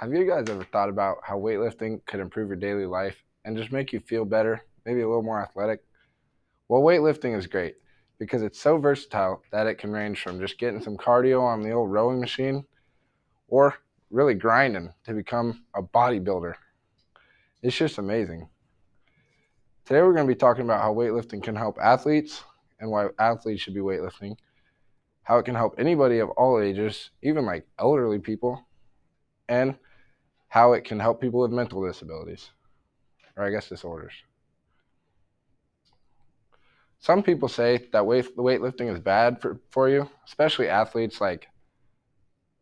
Have you guys ever thought about how weightlifting could improve your daily life and just make you feel better, maybe a little more athletic? Well, weightlifting is great because it's so versatile that it can range from just getting some cardio on the old rowing machine or really grinding to become a bodybuilder. It's just amazing. Today, we're going to be talking about how weightlifting can help athletes and why athletes should be weightlifting, how it can help anybody of all ages, even like elderly people, and how it can help people with mental disabilities, or I guess disorders. Some people say that weightlifting is bad for you, especially athletes like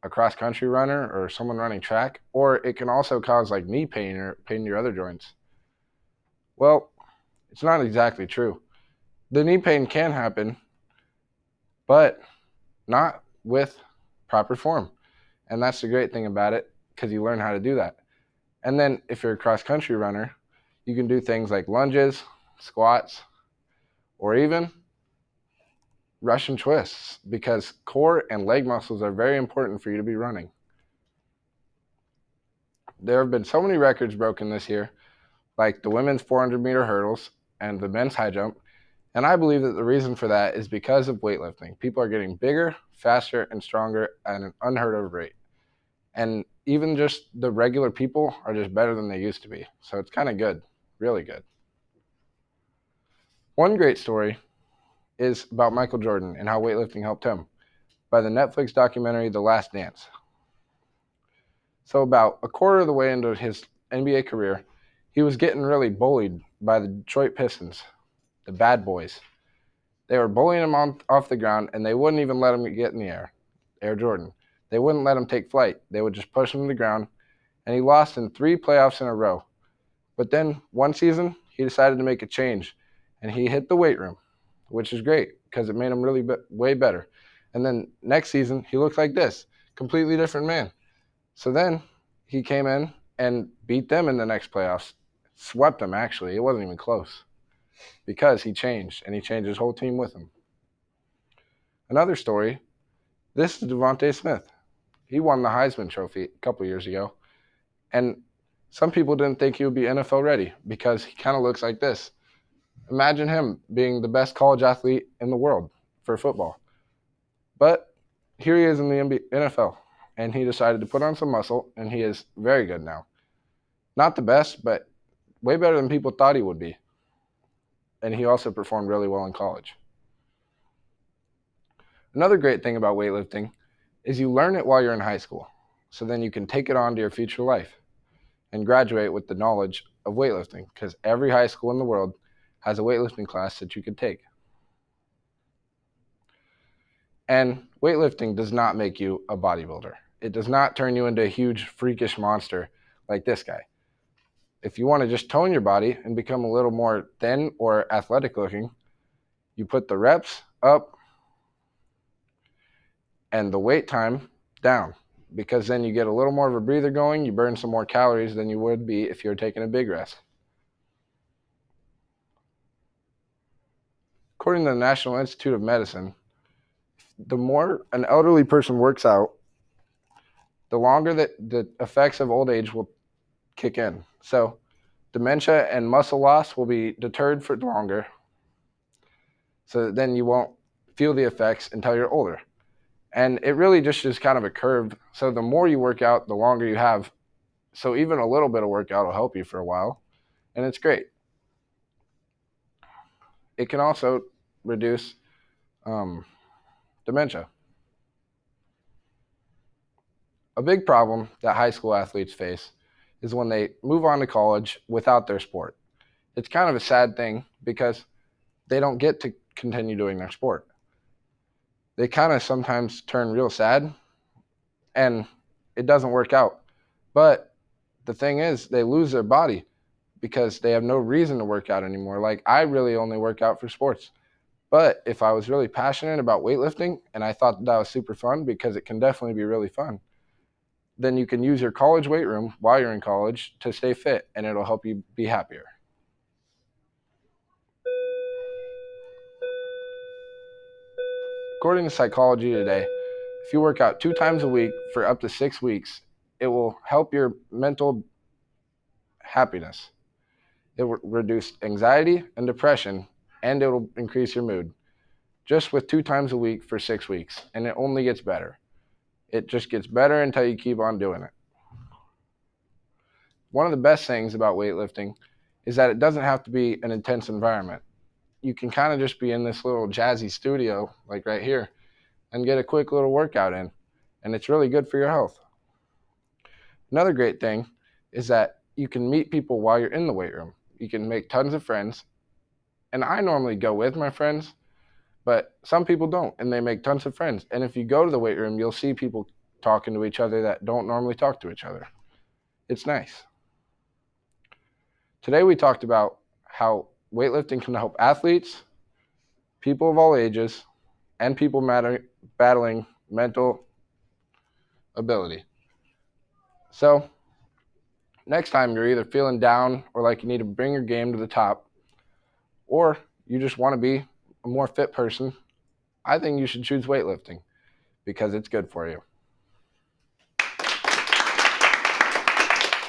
a cross country runner or someone running track, or it can also cause like knee pain or pain in your other joints. Well, it's not exactly true. The knee pain can happen, but not with proper form. And that's the great thing about it because you learn how to do that. And then if you're a cross country runner, you can do things like lunges, squats, or even Russian twists because core and leg muscles are very important for you to be running. There have been so many records broken this year, like the women's 400-meter hurdles and the men's high jump, and I believe that the reason for that is because of weightlifting. People are getting bigger, faster, and stronger at an unheard of rate. And even just the regular people are just better than they used to be. So it's kind of good, really good. One great story is about Michael Jordan and how weightlifting helped him by the Netflix documentary The Last Dance. So about a quarter of the way into his NBA career, he was getting really bullied by the Detroit Pistons, the bad boys. They were bullying him off the ground, and they wouldn't even let him get in the air, Air Jordan. They wouldn't let him take flight. They would just push him to the ground, and he lost in 3 playoffs in a row. But then one season, he decided to make a change, and he hit the weight room, which is great because it made him really way better. And then next season, he looks like this, completely different man. So then he came in and beat them in the next playoffs, swept them actually. It wasn't even close because he changed, and he changed his whole team with him. Another story, this is Devontae Smith. He won the Heisman Trophy a couple years ago, and some people didn't think he would be NFL ready because he kind of looks like this. Imagine him being the best college athlete in the world for football. But here he is in the NFL, and he decided to put on some muscle, and he is very good now. Not the best, but way better than people thought he would be. And he also performed really well in college. Another great thing about weightlifting is you learn it while you're in high school, so then you can take it on to your future life and graduate with the knowledge of weightlifting because every high school in the world has a weightlifting class that you could take. And weightlifting does not make you a bodybuilder. It does not turn you into a huge freakish monster like this guy. If you want to just tone your body and become a little more thin or athletic looking, you put the reps up and the wait time down because then you get a little more of a breather going. You burn some more calories than you would be if you're taking a big rest. According to the National Institute of Medicine, the more an elderly person works out, the longer that the effects of old age will kick in. So dementia and muscle loss will be deterred for longer, so that then you won't feel the effects until you're older. And it really just is kind of a curve. So the more you work out, the longer you have. So even a little bit of workout will help you for a while, and it's great. It can also reduce dementia. A big problem that high school athletes face is when they move on to college without their sport. It's kind of a sad thing because they don't get to continue doing their sport. They kind of sometimes turn real sad and it doesn't work out. But the thing is, they lose their body because they have no reason to work out anymore. Like, I really only work out for sports. But if I was really passionate about weightlifting and I thought that was super fun, because it can definitely be really fun, then you can use your college weight room while you're in college to stay fit, and it'll help you be happier. According to Psychology Today, if you work out 2 times a week for up to 6 weeks, it will help your mental happiness. It will reduce anxiety and depression, and it will increase your mood. Just with 2 times a week for 6 weeks, and it only gets better. It just gets better until you keep on doing it. One of the best things about weightlifting is that it doesn't have to be an intense environment. You can kind of just be in this little jazzy studio, like right here, and get a quick little workout in, and it's really good for your health. Another great thing is that you can meet people while you're in the weight room. You can make tons of friends, and I normally go with my friends, but some people don't, and they make tons of friends. And if you go to the weight room, you'll see people talking to each other that don't normally talk to each other. It's nice. Today we talked about how weightlifting can help athletes, people of all ages, and people battling mental ability. So next time you're either feeling down or like you need to bring your game to the top, or you just want to be a more fit person, I think you should choose weightlifting because it's good for you.